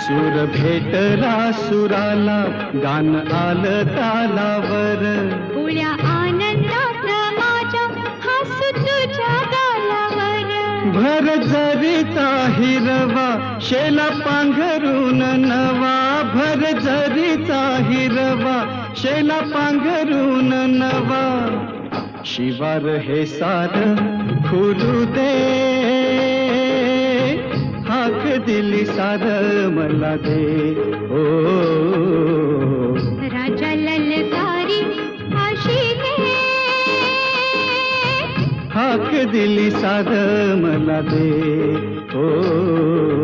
सूर भेटला सुराला, गान आलं तालावर. उळ्या आनंदात माझ्या हसू तुझ्या गालावर. भर जरीचा हिरवा, शेला पांघरून नवा. भर जरीचा हिरवा, शेला पांघरून नवा. शिवार हे सार खुलू दे, हाक दिली सार मला दे. ओ राजा ललकारी आशिले, हाक दिली सार मला दे. ओ